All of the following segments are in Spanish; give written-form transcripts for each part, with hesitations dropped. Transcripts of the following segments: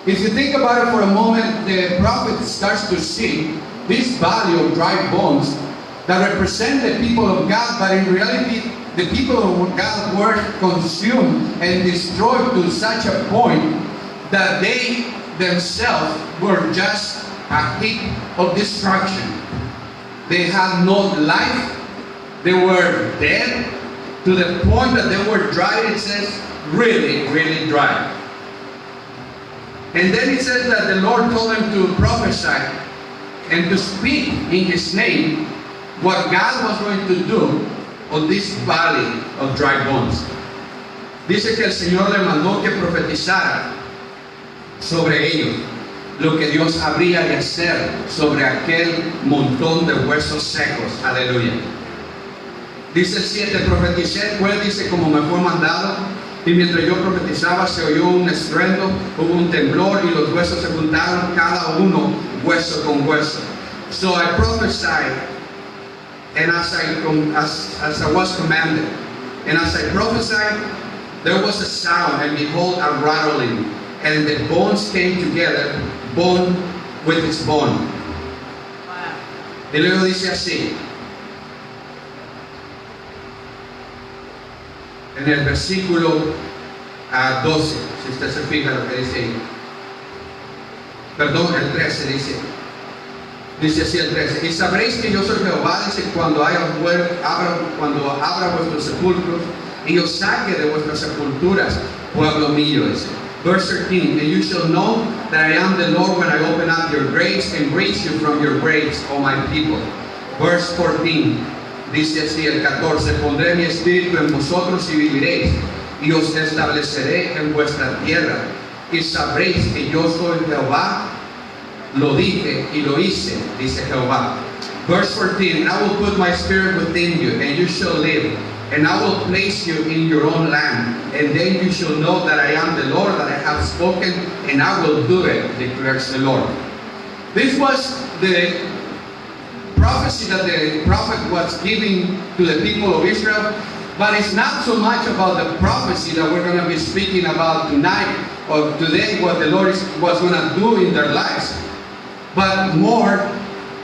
If you think about it for a moment, the prophet starts to see this valley of dry bones that represent the people of God, but in reality, the people of God were consumed and destroyed to such a point that they themselves were just a heap of destruction. They had no life. They were dead to the point that they were dry. It says really, really dry. And then it says that the Lord told him to prophesy and to speak in His name what God was going to do on this valley of dry bones. Dice que el Señor le mandó que profetizara sobre ellos lo que Dios habría de hacer sobre aquel montón de huesos secos. Aleluya. Dice el 7, profeticé pues, dice, como me fue mandado, y mientras yo profetizaba se oyó un estruendo, hubo un temblor y los huesos se juntaron cada uno hueso con hueso. So I prophesied, and as I was commanded, and as I prophesied, there was a sound, and behold, a rattling, and the bones came together, bone with its bone. Wow. Y luego dice así, en el versículo 12, si usted se fija lo que dice ahí. Perdón, el 13 dice así el 13. Y sabréis que yo soy Jehová, dice, cuando abra vuestros sepulcros y os saque de vuestras sepulturas, pueblo mío, dice. Verse 13, and you shall know that I am the Lord when I open up your graves and raise you from your graves, O my people. Verse 14, dice así el 14, pondré mi espíritu en vosotros y viviréis, y os estableceré en vuestra tierra, y sabréis que yo soy Jehová, lo dije y lo hice, dice Jehová. Verse 14, and I will put my spirit within you, and you shall live, and I will place you in your own land, and then you shall know that I am the Lord, that I have spoken, and I will do it, declares the Lord. This was the prophecy that the prophet was giving to the people of Israel, but it's not so much about the prophecy that we're going to be speaking about tonight or today, what the Lord was going to do in their lives, but more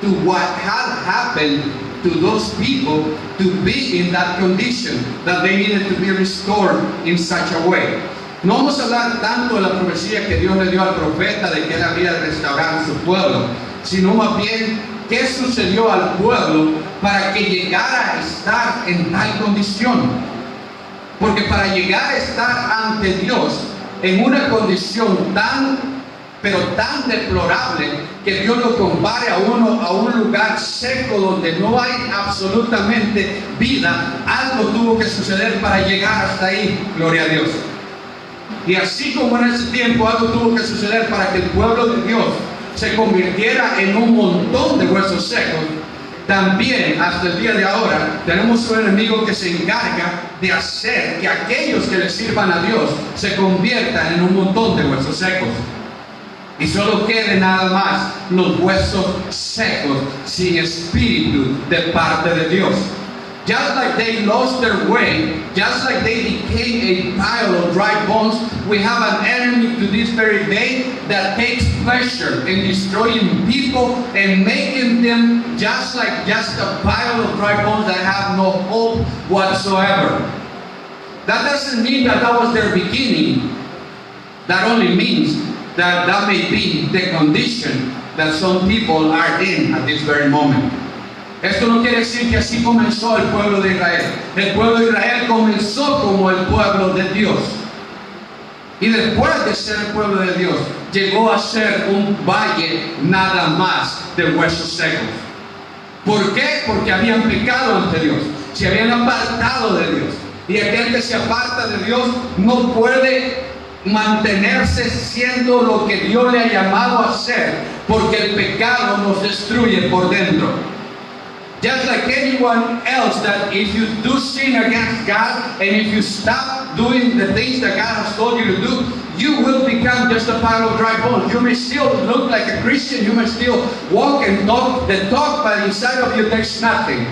to what had happened to those people to be in that condition, that they needed to be restored in such a way. No vamos a hablar tanto de la profecía que Dios le dio al profeta de que él había de restaurar su pueblo, sino más bien qué sucedió al pueblo para que llegara a estar en tal condición. Porque para llegar a estar ante Dios en una condición pero tan deplorable, que Dios lo compare a uno a un lugar seco donde no hay absolutamente vida, algo tuvo que suceder para llegar hasta ahí, gloria a Dios. Y así como en ese tiempo algo tuvo que suceder para que el pueblo de Dios se convirtiera en un montón de huesos secos, también hasta el día de ahora tenemos un enemigo que se encarga de hacer que aquellos que le sirvan a Dios se conviertan en un montón de huesos secos. Y solo queden nada más los huesos secos sin espíritu de parte de Dios. Just like they lost their way, just like they became a pile of dry bones, we have an enemy to this very day that takes pleasure in destroying people and making them just a pile of dry bones that have no hope whatsoever. That doesn't mean that was their beginning. That only means that may be the condition that some people are in at this very moment. Esto no quiere decir que así comenzó el pueblo de Israel. El pueblo de Israel comenzó como el pueblo de Dios. Y después de ser el pueblo de Dios, llegó a ser un valle nada más de huesos secos. ¿Por qué? Porque habían pecado ante Dios. Se habían apartado de Dios. Y aquel que se aparta de Dios no puede mantenerse siendo lo que Dios le ha llamado a ser, porque el pecado nos destruye por dentro. Just like anyone else, that if you do sin against God and if you stop doing the things that God has told you to do, you will become just a pile of dry bones. You may still look like a Christian, you may still walk and talk the talk, but inside of you there's nothing.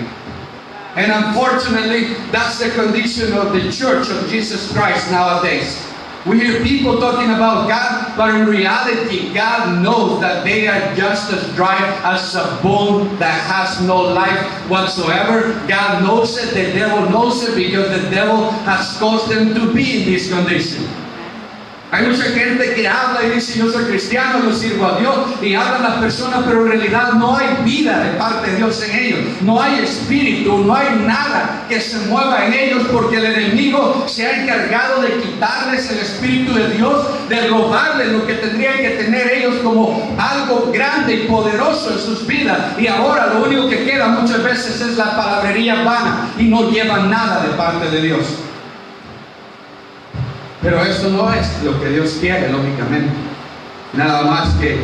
And unfortunately, that's the condition of the Church of Jesus Christ nowadays. We hear people talking about God, but in reality, God knows that they are just as dry as a bone that has no life whatsoever. God knows it, the devil knows it, because the devil has caused them to be in this condition. Hay mucha gente que habla y dice, yo soy cristiano, yo sirvo a Dios, y hablan las personas, pero en realidad no hay vida de parte de Dios en ellos. No hay espíritu, no hay nada que se mueva en ellos, porque el enemigo se ha encargado de quitarles el espíritu de Dios, de robarles lo que tendrían que tener ellos como algo grande y poderoso en sus vidas. Y ahora lo único que queda muchas veces es la palabrería vana y no llevan nada de parte de Dios. Pero eso no es lo que Dios quiere, lógicamente. Nada más que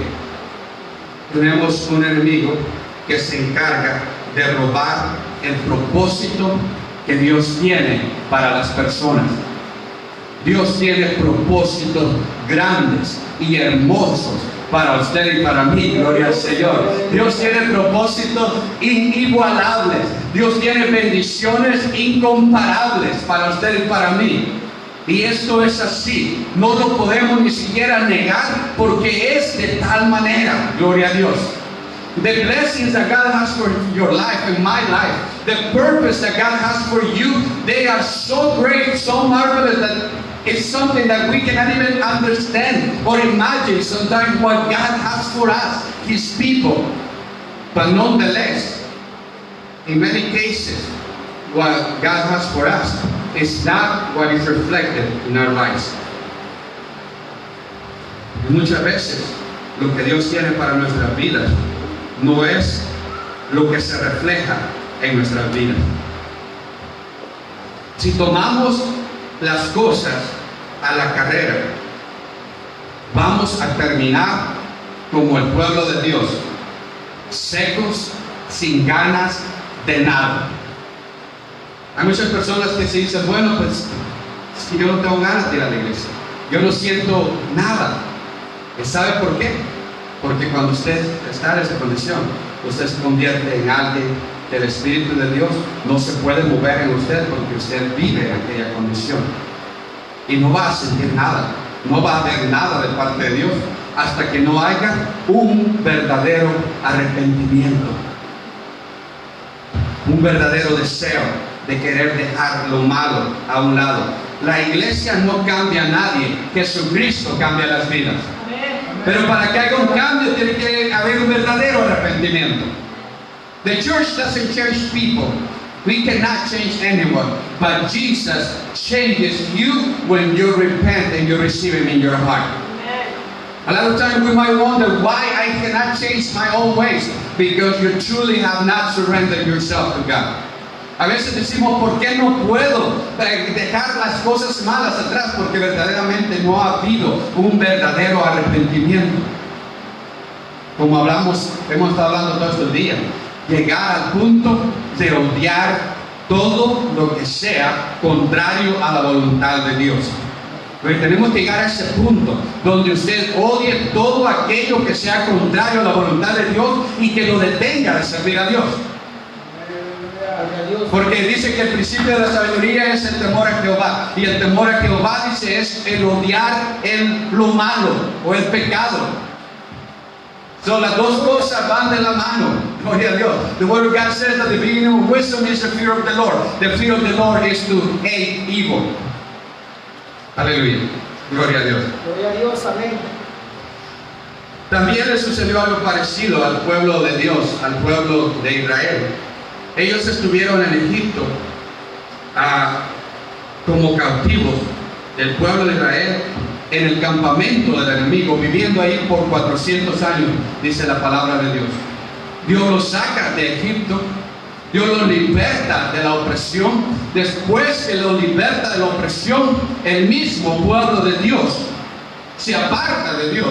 tenemos un enemigo que se encarga de robar el propósito que Dios tiene para las personas. Dios tiene propósitos grandes y hermosos para usted y para mí, gloria al Señor. Dios tiene propósitos inigualables. Dios tiene bendiciones incomparables para usted y para mí. Y esto es así, no lo podemos ni siquiera negar, porque es de tal manera, gloria a Dios. The blessings that God has for your life and my life, the purpose that God has for you, they are so great, so marvelous that it's something that we cannot even understand or imagine sometimes what God has for us, His people. But nonetheless, in many cases, what God has for us is not what is reflected in our lives. Y muchas veces lo que Dios tiene para nuestras vidas no es lo que se refleja en nuestras vidas. Si tomamos las cosas a la carrera, vamos a terminar como el pueblo de Dios, secos, sin ganas de nada. Hay muchas personas que se dicen, bueno, pues es que yo no tengo ganas de ir a la iglesia, yo no siento nada. ¿Y sabe por qué? Porque cuando usted está en esa condición, usted se convierte en alguien que el Espíritu de Dios no se puede mover en usted, porque usted vive en aquella condición y no va a sentir nada, no va a haber nada de parte de Dios hasta que no haya un verdadero arrepentimiento, un verdadero deseo de querer dejar lo malo a un lado. La iglesia no cambia a nadie, Jesucristo cambia las vidas. Pero para que haya un cambio tiene que haber un verdadero arrepentimiento. The church doesn't change people. We cannot change anyone. But Jesus changes you when you repent and you receive Him in your heart. A lot of times we might wonder why I cannot change my own ways, because you truly have not surrendered yourself to God. A veces decimos, ¿por qué no puedo dejar las cosas malas atrás? Porque verdaderamente no ha habido un verdadero arrepentimiento. Como hemos estado hablando todos estos días, llegar al punto de odiar todo lo que sea contrario a la voluntad de Dios. Pero tenemos que llegar a ese punto donde usted odie todo aquello que sea contrario a la voluntad de Dios y que lo detenga de servir a Dios. Porque dice que el principio de la sabiduría es el temor a Jehová, y el temor a Jehová, dice, es el odiar lo malo o el pecado. So, las dos cosas van de la mano. Gloria a Dios. The word of God says that the beginning of wisdom is the fear of the Lord. The fear of the Lord is to hate evil. Aleluya. Gloria a Dios. Gloria a Dios, amén. También le sucedió algo parecido al pueblo de Dios, al pueblo de Israel. Ellos estuvieron en Egipto como cautivos del pueblo de Israel en el campamento del enemigo, viviendo ahí por 400 años, dice la palabra de Dios. Dios los saca de Egipto, Dios los liberta de la opresión. Después que los liberta de la opresión, el mismo pueblo de Dios se aparta de Dios.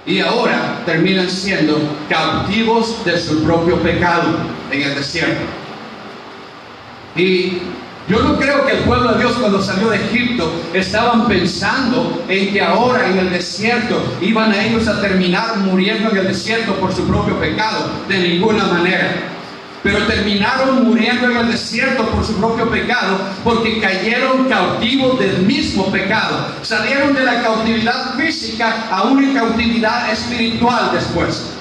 Y ahora terminan siendo cautivos de su propio pecado en el desierto. Y yo no creo que el pueblo de Dios, cuando salió de Egipto, estaban pensando en que ahora en el desierto iban a ellos a terminar muriendo en el desierto por su propio pecado. De ninguna manera. pero terminaron muriendo en el desierto por su propio pecado, porque cayeron cautivos del mismo pecado. Salieron de la cautividad física a una cautividad espiritual después.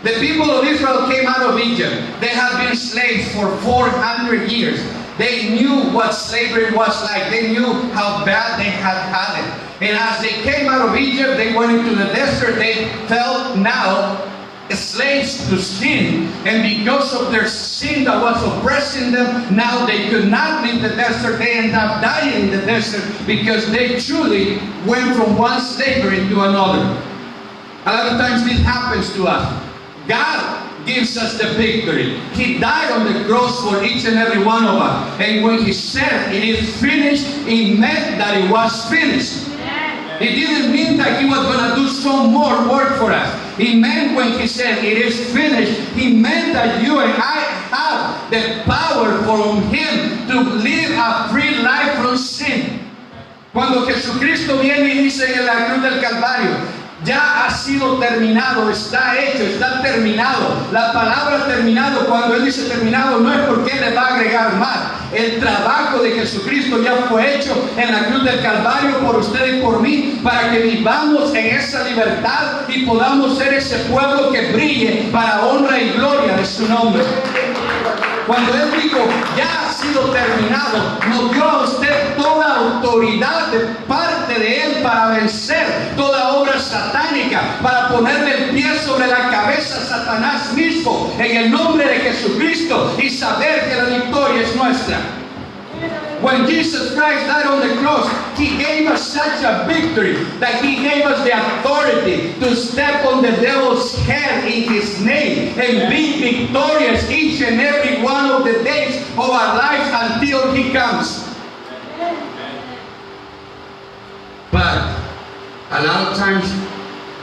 The people of Israel came out of Egypt. They had been slaves for 400 years. They knew what slavery was like. They knew how bad they had it. And as they came out of Egypt, they went into the desert. They felt now slaves to sin, and because of their sin that was oppressing them, now they could not leave the desert. They ended up dying in the desert because they truly went from one slavery to another. A lot of times this happens to us. God gives us the victory. He died on the cross for each and every one of us, and when He said it is finished, it meant that it was finished. It didn't mean that He was going to do some more work for us. He meant when He said it is finished, He meant that you and I have the power from Him to live a free life from sin. Cuando Jesucristo viene y dice en la cruz del Calvario, ya ha sido terminado, está hecho, está terminado. La palabra terminado, cuando Él dice terminado, no es porque Él le va a agregar más. El trabajo de Jesucristo ya fue hecho en la cruz del Calvario por usted y por mí, para que vivamos en esa libertad y podamos ser ese pueblo que brille para honra y gloria de su nombre. Cuando Él dijo, ya ha sido terminado, nos dio a usted toda autoridad de parte de Él para vencer toda obra satánica, para ponerle el pie sobre la cabeza a Satanás mismo, en el nombre de Jesucristo, y saber que la victoria es nuestra. When Jesus Christ died on the cross, He gave us such a victory that He gave us the authority to step on the devil's head in His name and be victorious each and every one of the days of our lives until He comes. But a lot of times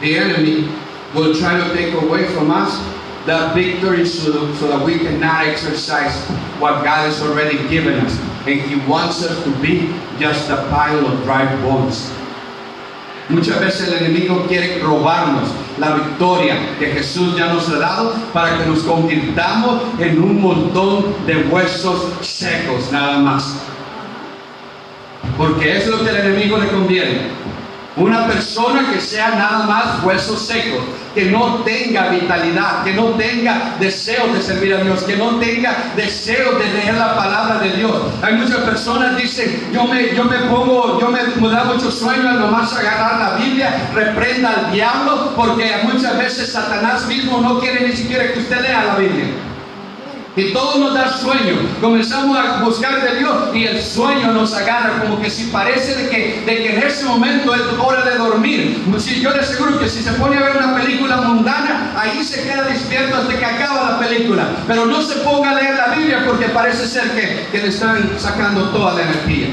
the enemy will try to take away from us that victory so that we cannot exercise what God has already given us. And He wants us to be just a pile of dry bones. Muchas veces el enemigo quiere robarnos la victoria que Jesús ya nos ha dado para que nos convirtamos en un montón de huesos secos nada más. Porque eso es lo que al enemigo le conviene. Una persona que sea nada más huesos secos, que no tenga vitalidad, que no tenga deseos de servir a Dios, que no tenga deseos de leer la palabra de Dios. Hay muchas personas que dicen, me da mucho sueño al nomás agarrar la Biblia, reprenda al diablo, porque muchas veces Satanás mismo no quiere ni siquiera que usted lea la Biblia. Y todo nos da sueño. Comenzamos a buscar de Dios y el sueño nos agarra, como que si parece de que en ese momento es hora de dormir. Si yo le aseguro que si se pone a ver una película mundana, ahí se queda despierto hasta que acaba la película. Pero no se ponga a leer la Biblia porque parece ser que le están sacando toda la energía.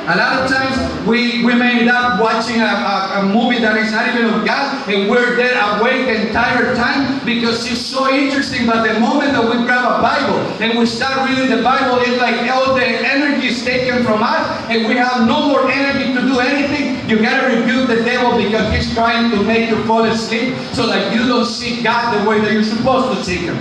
A lot of times we may end up watching a movie that is not even of God, and we're there awake the entire time because it's so interesting. But the moment that we grab a Bible and we start reading the Bible, it's like all the energy is taken from us, and we have no more energy to do anything. You gotta rebuke the devil because he's trying to make you fall asleep so that you don't see God the way that you're supposed to see Him.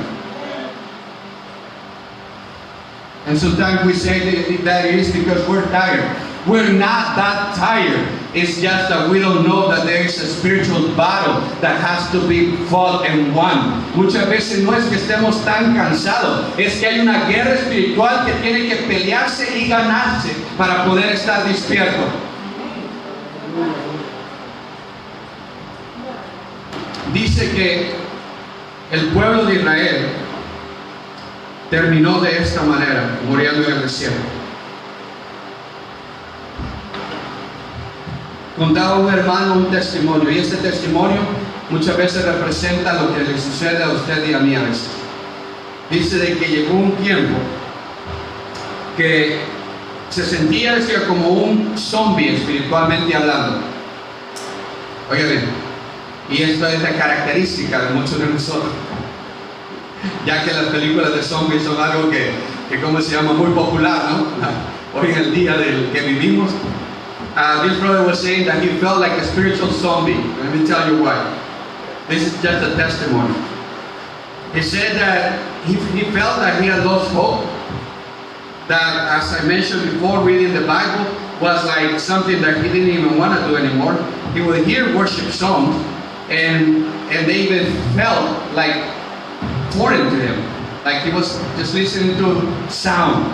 And sometimes we say that it is because we're tired. We're not that tired. It's just that we don't know that there is a spiritual battle that has to be fought and won. Muchas veces no es que estemos tan cansados, es que hay una guerra espiritual que tiene que pelearse y ganarse para poder estar despierto. Dice que el pueblo de Israel terminó de esta manera, muriendo en el desierto. Contaba un hermano un testimonio, y este testimonio muchas veces representa lo que le sucede a usted y a mí a veces. Dice de que llegó un tiempo que se sentía, decía, como un zombie espiritualmente hablando. Oiga bien, y esto es la característica de muchos de nosotros, ya que las películas de zombies son algo que como se llama, muy popular, ¿no? Hoy en el día del que vivimos. This brother was saying that he felt like a spiritual zombie. Let me tell you why. This is just a testimony. He said that he felt that he had lost hope. That, as I mentioned before, reading the Bible was like something that he didn't even want to do anymore. He would hear worship songs, and they even felt like foreign to him, like he was just listening to sound.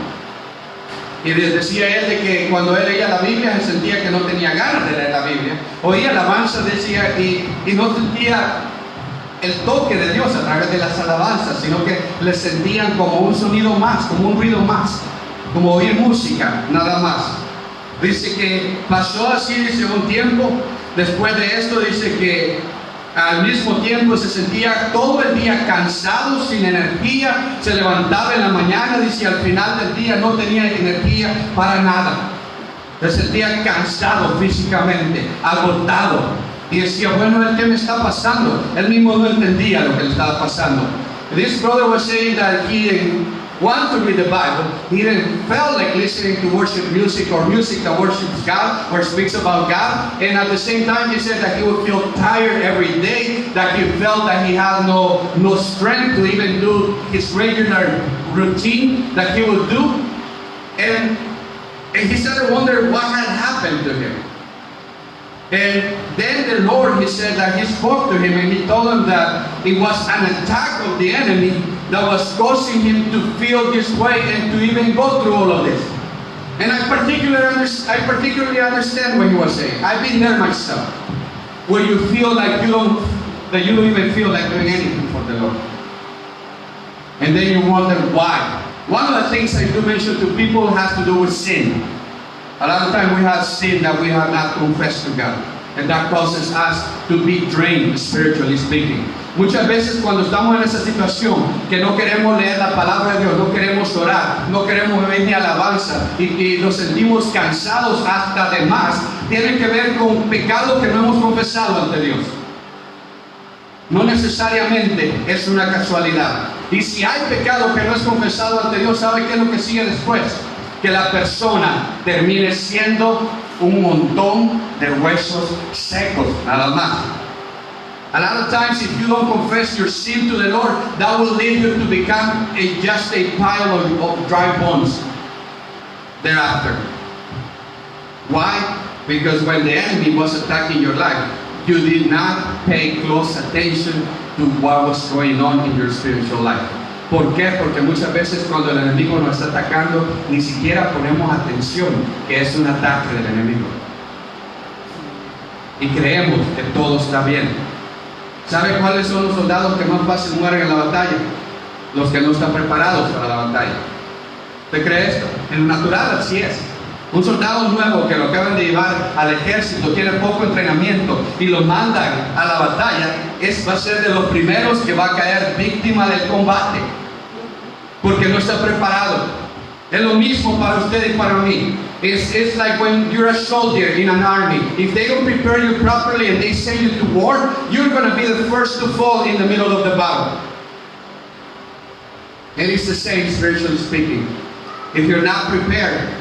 Y decía él de que cuando él leía la Biblia se sentía que no tenía ganas de leer la Biblia. Oía alabanza, decía, y no sentía el toque de Dios a través de las alabanzas, sino que le sentían como un sonido más, como un ruido más, como oír música, nada más. Dice que pasó así, dice, un tiempo. Después de esto dice que al mismo tiempo se sentía todo el día cansado, sin energía. Se levantaba en la mañana, dice, al final del día no tenía energía para nada. Se sentía cansado físicamente, agotado. Y decía, bueno, ¿qué me está pasando? Él mismo no entendía lo que le estaba pasando. This brother was saying that he didn't want to read the Bible. He didn't feel like listening to worship music or music that worships God or speaks about God. And at the same time, he said that he would feel tired every day, that he felt that he had no strength to even do his regular routine that he would do. And he started wondering what had happened to him. And then the Lord, he said that he spoke to him and he told him that it was an attack of the enemy that was causing him to feel this way and to even go through all of this. And I particularly understand what he was saying. I've been there myself, where you feel like you don't even feel like doing anything for the Lord. And then you wonder why. One of the things I do mention to people has to do with sin. A lot of times we have sin that we have not confessed to God, and that causes us to be drained, spiritually speaking. Muchas veces cuando estamos en esa situación, que no queremos leer la palabra de Dios, no queremos orar, no queremos venir a alabanza y nos sentimos cansados hasta de más, tiene que ver con pecado que no hemos confesado ante Dios. No necesariamente es una casualidad. Y si hay pecado que no es confesado ante Dios, ¿sabe qué es lo que sigue después? Que la persona termine siendo un montón de huesos secos, nada más. A lot of times, if you don't confess your sin to the Lord, that will lead you to become just a pile of dry bones thereafter. Why? Because when the enemy was attacking your life, you did not pay close attention to what was going on in your spiritual life. ¿Por qué? Porque muchas veces cuando el enemigo nos está atacando, ni siquiera ponemos atención que es un ataque del enemigo. Y creemos que todo está bien. ¿Sabe cuáles son los soldados que más fácil mueren en la batalla? Los que no están preparados para la batalla. ¿Usted cree esto? En lo natural así es. Un soldado nuevo que lo acaban de llevar al ejército, tiene poco entrenamiento y lo mandan a la batalla, va a ser de los primeros que va a caer víctima del combate, porque no está preparado. Es lo mismo para usted y para mí. It's like when you're a soldier in an army. If they don't prepare you properly and they send you to war, you're going to be the first to fall in the middle of the battle. And it's the same spiritually speaking. If you're not prepared,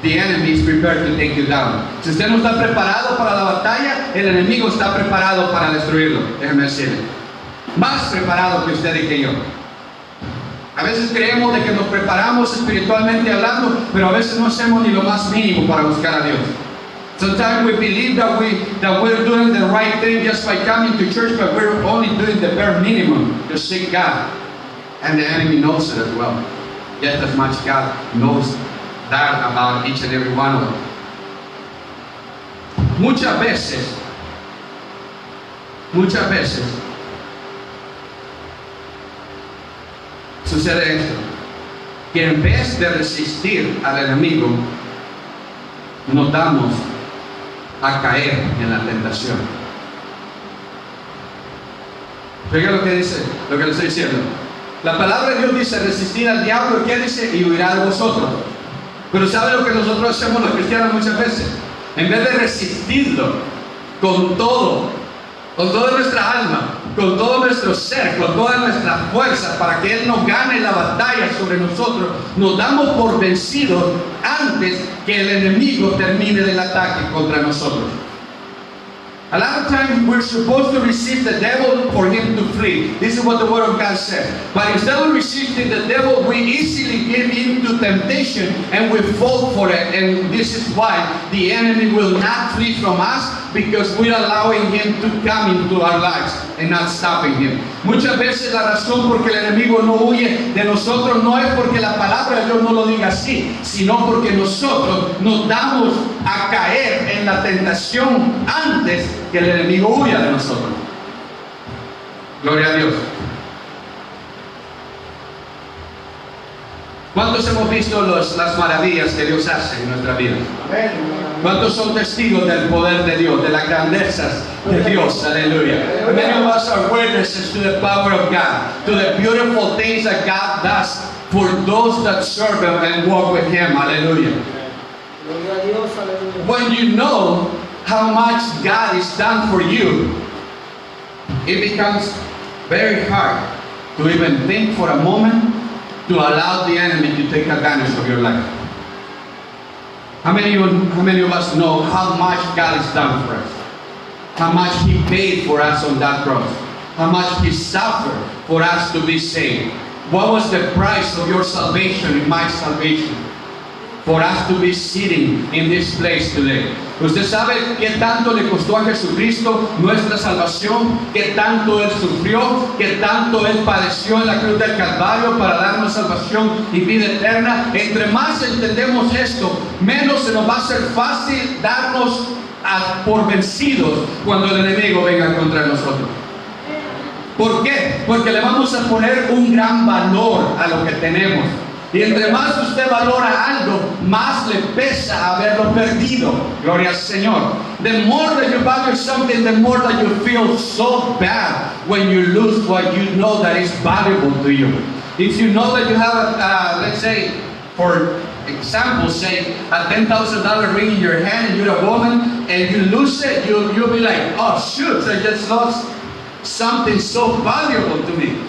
the enemy is prepared to take you down. Si usted no está preparado para la batalla, el enemigo está preparado para destruirlo. Déjeme decirle. Más preparado que usted y que yo. A veces creemos de que nos preparamos espiritualmente hablando, pero a veces no hacemos ni lo más mínimo para buscar a Dios. Sometimes we believe that we're doing the right thing just by coming to church, but we're only doing the bare minimum to seek God. And the enemy knows it as well. Just as much God knows that about each and every one of them. Muchas veces, sucede esto, que en vez de resistir al enemigo, nos damos a caer en la tentación. Fíjate lo que dice, lo que le estoy diciendo. La palabra de Dios dice resistir al diablo, ¿qué dice? Y huirá de vosotros. Pero ¿sabe lo que nosotros hacemos los cristianos muchas veces? En vez de resistirlo con toda nuestra alma, con todo nuestro ser, con todas nuestras fuerzas, para que Él nos gane la batalla sobre nosotros, nos damos por vencidos antes que el enemigo termine el ataque contra nosotros. A lot of times we're supposed to resist the devil for him to flee. This is what the Word of God says. But instead of resisting the devil, we easily give in to temptation and we fall for it. And this is why the enemy will not flee from us, because we're allowing him to come into our lives and not stopping him. Muchas veces la razón por que el enemigo no huye de nosotros no es porque la palabra de Dios no lo diga así, sino porque nosotros nos damos a caer en la tentación antes que el enemigo huya de nosotros. Gloria a Dios. ¿Cuántos hemos visto las maravillas que Dios hace en nuestra vida? ¿Cuántos son testigos del poder de Dios, de las grandezas de Dios? Aleluya. Many of us are witnesses to the power of God, to the beautiful things that God does for those that serve Him and walk with Him. Aleluya. When you know how much God has done for you, it becomes very hard to even think for a moment to allow the enemy to take advantage of your life. How many of us know how much God has done for us? How much He paid for us on that cross? How much He suffered for us to be saved? What was the price of your salvation and my salvation? For us to be sitting in this place today. Usted sabe qué tanto le costó a Jesucristo nuestra salvación, qué tanto Él sufrió, qué tanto Él padeció en la cruz del Calvario para darnos salvación y vida eterna. Entre más entendemos esto, menos se nos va a ser fácil darnos por vencidos cuando el enemigo venga contra nosotros. ¿Por qué? Porque le vamos a poner un gran valor a lo que tenemos. Y entre más usted valora algo, más le pesa haberlo perdido. Gloria al Señor. The more that you value something, the more that you feel so bad when you lose what you know that is valuable to you. If you know that you have, let's say, for example, say a $10,000 ring in your hand and you're a woman and you lose it, you'll be like, oh shoot, I just lost something so valuable to me.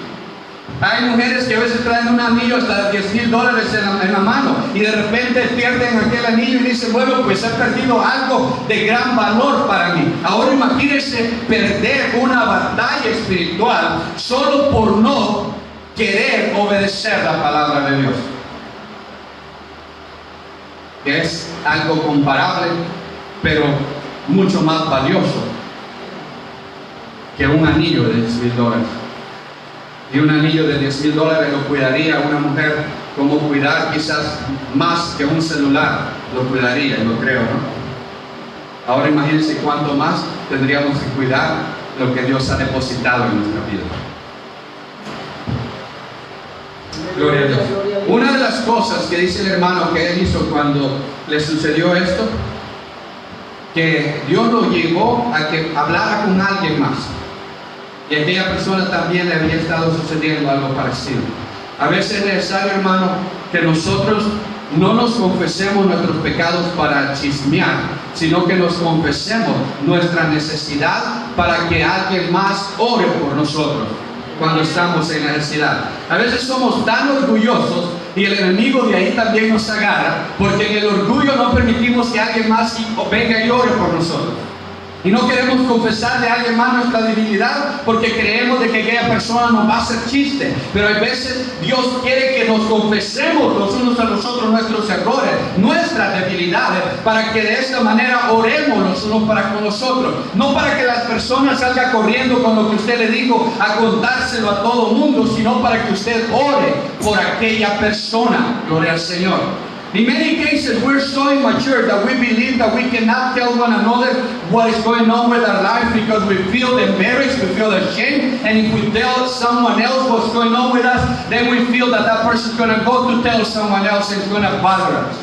Hay mujeres que a veces traen un anillo hasta $10,000 en la mano y de repente pierden aquel anillo y dicen, bueno, pues he perdido algo de gran valor para mí. Ahora imagínense perder una batalla espiritual solo por no querer obedecer la palabra de Dios. Que es algo comparable, pero mucho más valioso que un anillo de $10,000. Y un anillo de $10,000 lo cuidaría a una mujer como cuidar quizás más que un celular lo cuidaría, lo creo, ¿no? Ahora imagínense cuánto más tendríamos que cuidar lo que Dios ha depositado en nuestra vida. Gloria a Dios. Una de las cosas que dice el hermano que él hizo cuando le sucedió esto, que Dios lo llevó a que hablara con alguien más. Y a aquella persona también le había estado sucediendo algo parecido. A veces es necesario, hermano, que nosotros no nos confesemos nuestros pecados para chismear, sino que nos confesemos nuestra necesidad para que alguien más ore por nosotros cuando estamos en necesidad. A veces somos tan orgullosos y el enemigo de ahí también nos agarra, porque en el orgullo no permitimos que alguien más venga y ore por nosotros. Y no queremos confesarle a alguien más nuestra debilidad porque creemos de que aquella persona nos va a hacer chiste. Pero a veces Dios quiere que nos confesemos los unos a los otros nuestros errores, nuestras debilidades, para que de esta manera oremos los unos para con nosotros. No para que las personas salgan corriendo con lo que usted le dijo a contárselo a todo mundo, sino para que usted ore por aquella persona. Gloria al Señor. In many cases, we're so immature that we believe that we cannot tell one another what is going on with our life because we feel embarrassed, we feel ashamed, and if we tell someone else what's going on with us, then we feel that that person is going to go to tell someone else and it's going to bother us.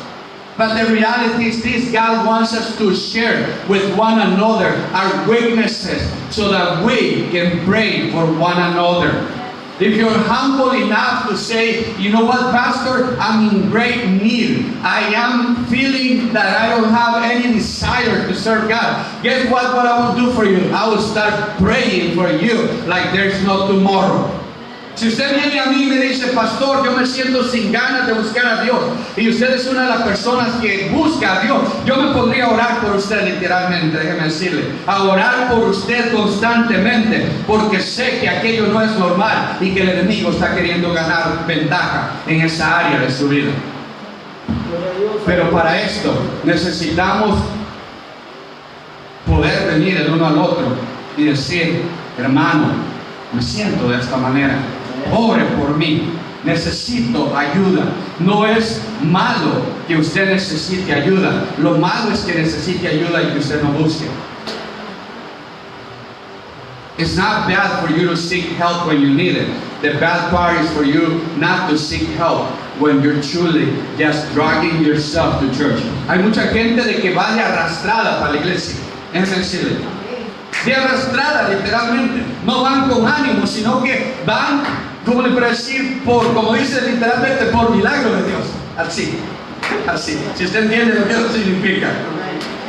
But the reality is this: God wants us to share with one another our weaknesses so that we can pray for one another. If you're humble enough to say, you know what, Pastor, I'm in great need. I am feeling that I don't have any desire to serve God. Guess what I will do for you? I will start praying for you like there's no tomorrow. Si usted viene a mí y me dice, pastor, yo me siento sin ganas de buscar a Dios, y usted es una de las personas que busca a Dios, yo me podría orar por usted literalmente, déjeme decirle, a orar por usted constantemente, porque sé que aquello no es normal y que el enemigo está queriendo ganar ventaja en esa área de su vida. Pero para esto necesitamos poder venir el uno al otro y decir, hermano, me siento de esta manera, ore por mí, necesito ayuda. No es malo que usted necesite ayuda, lo malo es que necesite ayuda y que usted no busque. It's not bad for you to seek help when you need it. The bad part is for you not to seek help when you're truly just dragging yourself to church. Hay mucha gente de que va de arrastrada para la iglesia, es decir, de arrastrada literalmente, no van con ánimo, sino que van, como le puedo decir, como dice literalmente, por milagro de Dios, así, si usted entiende lo que eso significa.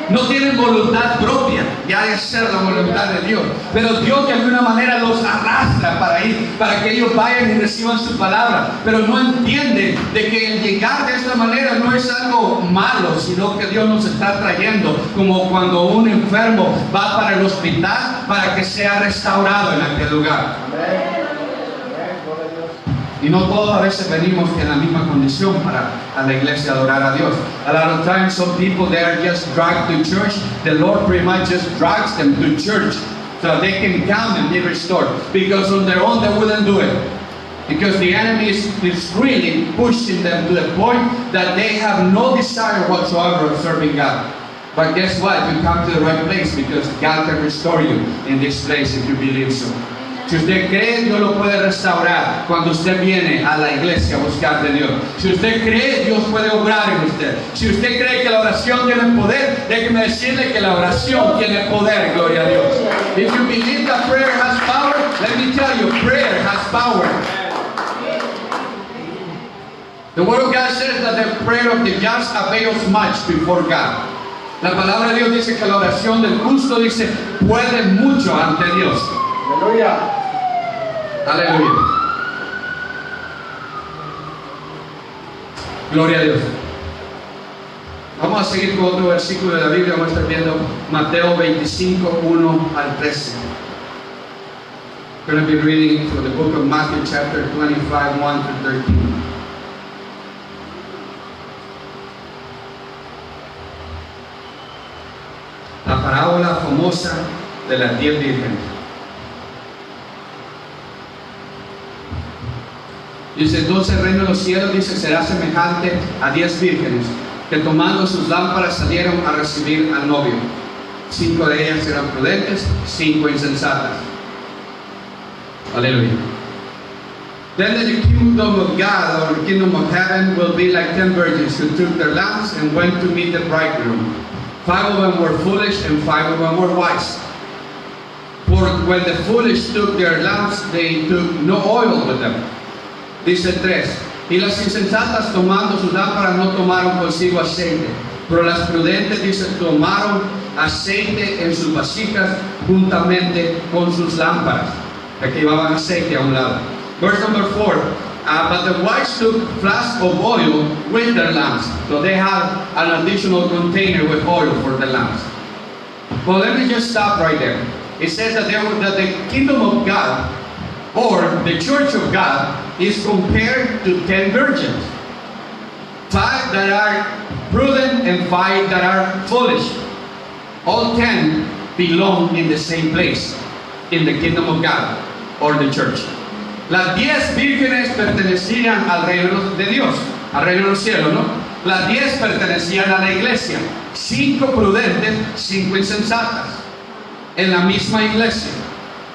No tienen voluntad propia, ya de hacer la voluntad de Dios, pero Dios de alguna manera los arrastra para ir, para que ellos vayan y reciban su palabra, pero no entienden de que el llegar de esta manera no es algo malo, sino que Dios nos está trayendo, como cuando un enfermo va para el hospital para que sea restaurado en aquel lugar. Y no todos a veces venimos en la misma condición para a la iglesia adorar a Dios. A lot of times some people, they are just dragged to church. The Lord pretty much just drags them to church so they can come and be restored. Because on their own they wouldn't do it. Because the enemy is really pushing them to the point that they have no desire whatsoever of serving God. But guess what? You come to the right place because God can restore you in this place if you believe so. Si usted cree, Dios lo puede restaurar cuando usted viene a la iglesia a buscar de Dios. Si usted cree, Dios puede obrar en usted. Si usted cree que la oración tiene poder, déjeme decirle que la oración tiene poder, gloria a Dios. If you believe that prayer has power, let me tell you, prayer has power. The word of God says that the prayer of the just avails much before God. La palabra de Dios dice que la oración del justo dice puede mucho ante Dios. Aleluya. Aleluya. Gloria a Dios. Vamos a seguir con otro versículo de la Biblia. Vamos a estar viendo Mateo 25, 1 al 13. We're going to be reading from the book of Matthew chapter 25, 1 to 13. La parábola famosa de las 10 vírgenes. Dice, entonces el reino de los cielos, dice, será semejante a 10 vírgenes que tomando sus lámparas salieron a recibir al novio. 5 de ellas eran prudentes, 5 insensatas. Aleluya. Then the kingdom of God, or the kingdom of heaven, will be like 10 virgins who took their lamps and went to meet the bridegroom. 5 of them were foolish and 5 of them were wise. For when the foolish took their lamps, they took no oil with them. Dice 3, y las insensatas tomando sus lámparas no tomaron consigo aceite, pero las prudentes, dice, tomaron aceite en sus vasijas juntamente con sus lámparas. Aquí llevaban aceite a un lado. Verse number 4, but the wise took flasks of oil with their lamps, so they had an additional container with oil for the lamps. Well, let me just stop right there. It says that the kingdom of God, or the church of God, is compared to 10 virgins. 5 that are prudent and 5 that are foolish. All 10 belong in the same place, in the kingdom of God, or the church. Las 10 vírgenes pertenecían al reino de Dios, al reino de los cielos, ¿no? Las 10 pertenecían a la iglesia. 5 prudentes, 5 insensatas. En la misma iglesia.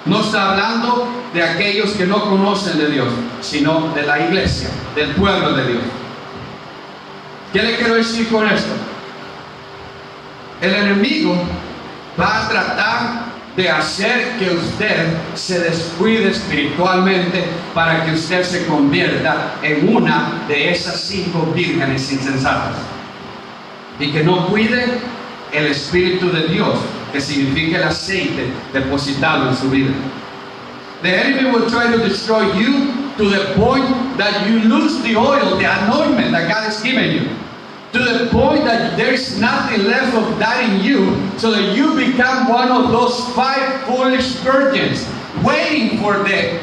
No está hablando de aquellos que no conocen de Dios, sino de la iglesia, del pueblo de Dios. ¿Qué le quiero decir con esto? El enemigo va a tratar de hacer que usted se descuide espiritualmente para que usted se convierta en una de esas 5 vírgenes insensatas y que no cuide el Espíritu de Dios, que significa el aceite depositado en su vida. The enemy will try to destroy you to the point that you lose the oil, the anointment that God has given you. To the point that there is nothing left of that in you, so that you become one of those 5 foolish virgins, waiting for the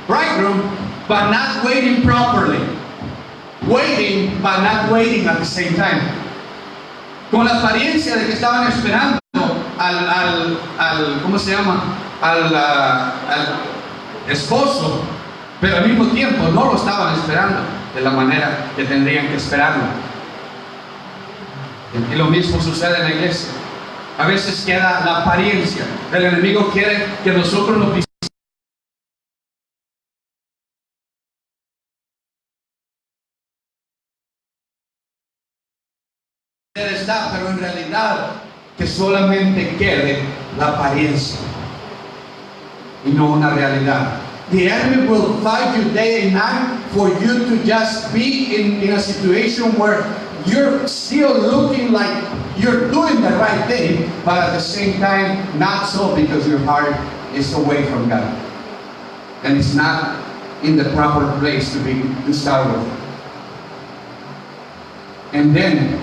bridegroom, but not waiting properly. Waiting, but not waiting at the same time. Con la apariencia de que estaban esperando ¿cómo se llama? Al esposo, pero al mismo tiempo no lo estaban esperando de la manera que tendrían que esperarlo. Y lo mismo sucede en la iglesia. A veces queda la apariencia. El enemigo quiere que nosotros nos está, pero en realidad que solamente quede la apariencia y no una realidad. The enemy will fight you day and night for you to just be in a situation where you're still looking like you're doing the right thing, but at the same time not so, because your heart is away from God and it's not in the proper place to start with. And then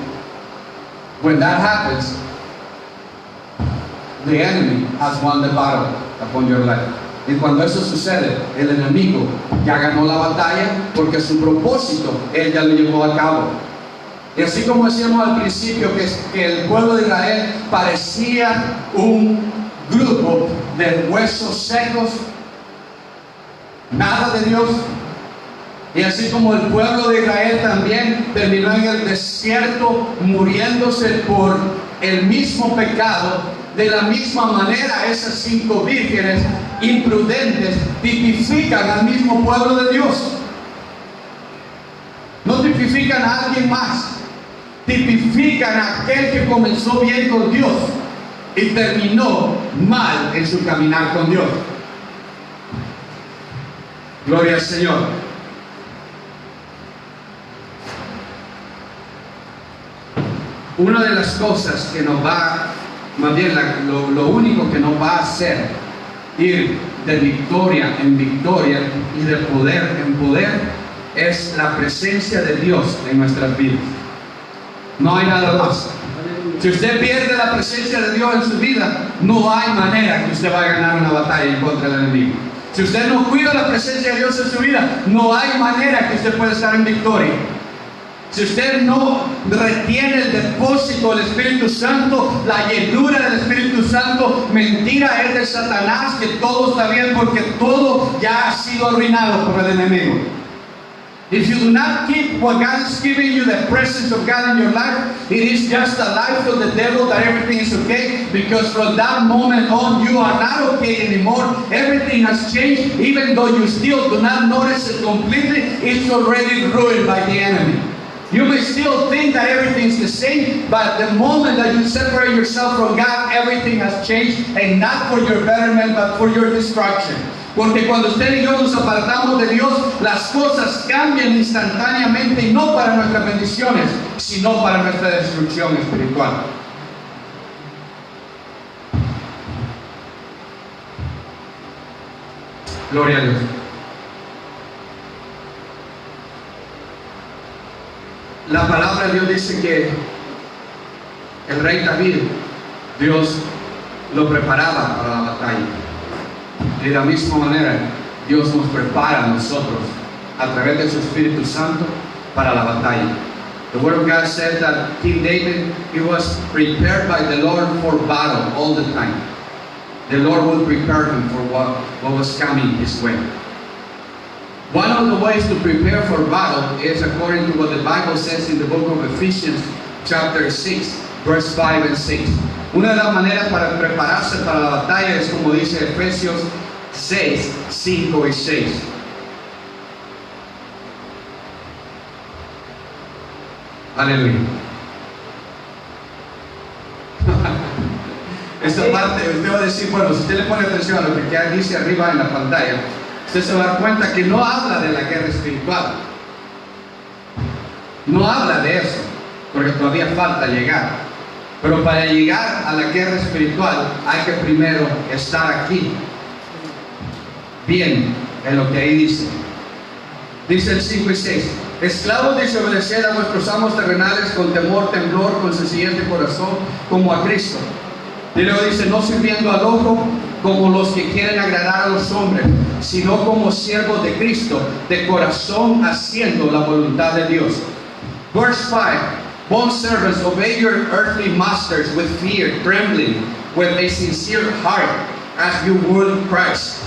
when that happens, the enemy has won the battle upon your life. Y cuando eso sucede, el enemigo ya ganó la batalla, porque su propósito él ya lo llevó a cabo. Y así como decíamos al principio que el pueblo de Israel parecía un grupo de huesos secos, nada de Dios. Y así como el pueblo de Israel también terminó en el desierto muriéndose por el mismo pecado, de la misma manera esas 5 vírgenes imprudentes tipifican al mismo pueblo de Dios. No tipifican a alguien más, tipifican a aquel que comenzó bien con Dios y terminó mal en su caminar con Dios. Gloria al Señor. Una de las cosas que nos va, más bien lo único que nos va a hacer ir de victoria en victoria y de poder en poder es la presencia de Dios en nuestras vidas. No hay nada más. Si usted pierde la presencia de Dios en su vida, no hay manera que usted vaya a ganar una batalla en contra del enemigo. Si usted no cuida la presencia de Dios en su vida, no hay manera que usted pueda estar en victoria. Si usted no retiene el depósito del Espíritu Santo, la llenura del Espíritu Santo, mentira es de Satanás que todo está bien, porque todo ya ha sido arruinado por el enemigo. If you do not keep what God is giving you, the presence of God in your life, it is just a lie of the devil that everything is okay, because from that moment on you are not okay anymore. Everything has changed. Even though you still do not notice it completely, it's already ruined by the enemy. You may still think that everything is the same, but the moment that you separate yourself from God, everything has changed, and not for your betterment, but for your destruction. Porque cuando usted y yo nos apartamos de Dios, las cosas cambian instantáneamente, y no para nuestras bendiciones, sino para nuestra destrucción espiritual. Gloria a Dios. La palabra de Dios dice que el rey David, Dios lo preparaba para la batalla. De la misma manera, Dios nos prepara a nosotros a través de su Espíritu Santo para la batalla. The Word of God says that King David, he was prepared by the Lord for battle all the time. The Lord would prepare him for what was coming his way. One of the ways to prepare for battle is according to what the Bible says in the book of Ephesians chapter 6, verse 5 and 6. Una de las maneras para prepararse para la batalla es como dice Efesios 6, 5 y 6. Aleluya. Esta parte, usted va a decir, bueno, si usted le pone atención a lo que dice arriba en la pantalla, usted se va a dar cuenta que no habla de la guerra espiritual. No habla de eso, porque todavía falta llegar. Pero para llegar a la guerra espiritual hay que primero estar aquí. Bien, en lo que ahí dice. Dice el 5 y 6. Esclavos, desobedeced a vuestros amos terrenales con temor, temblor, con sencillez de corazón, como a Cristo. Y luego dice, no sirviendo al ojo como los que quieren agradar a los hombres, sino como siervos de Cristo, de corazón haciendo la voluntad de Dios. Verse 5. Bond servants, obey your earthly masters with fear, trembling, with a sincere heart, as you would Christ.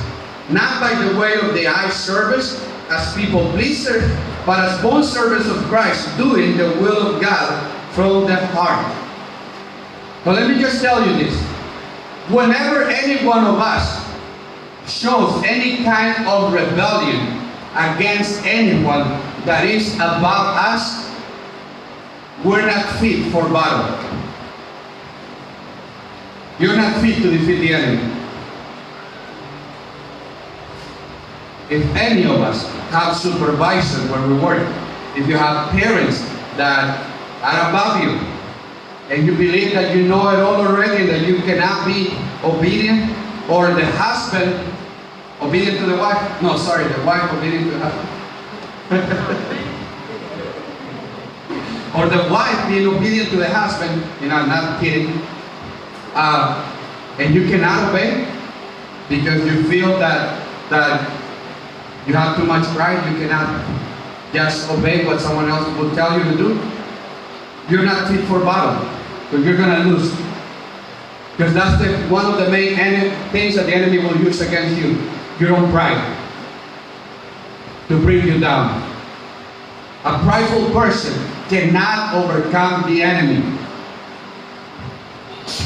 Not by the way of the eye service, as people pleasers, but as bond servants of Christ, doing the will of God from the heart. But let me just tell you this. Whenever any one of us shows any kind of rebellion against anyone that is above us, we're not fit for battle. You're not fit to defeat the enemy. If any of us have supervisors where we work, if you have parents that are above you, and you believe that you know it all already and that you cannot be obedient, or the husband obedient to the wife, no, sorry, the wife obedient to the husband, or the wife being obedient to the husband, I'm not kidding, and you cannot obey because you feel that you have too much pride, you cannot just obey what someone else will tell you to do. You're not fit for battle, because you're going to lose. Because that's one of the main things that the enemy will use against you, your own pride, to bring you down. A prideful person cannot overcome the enemy.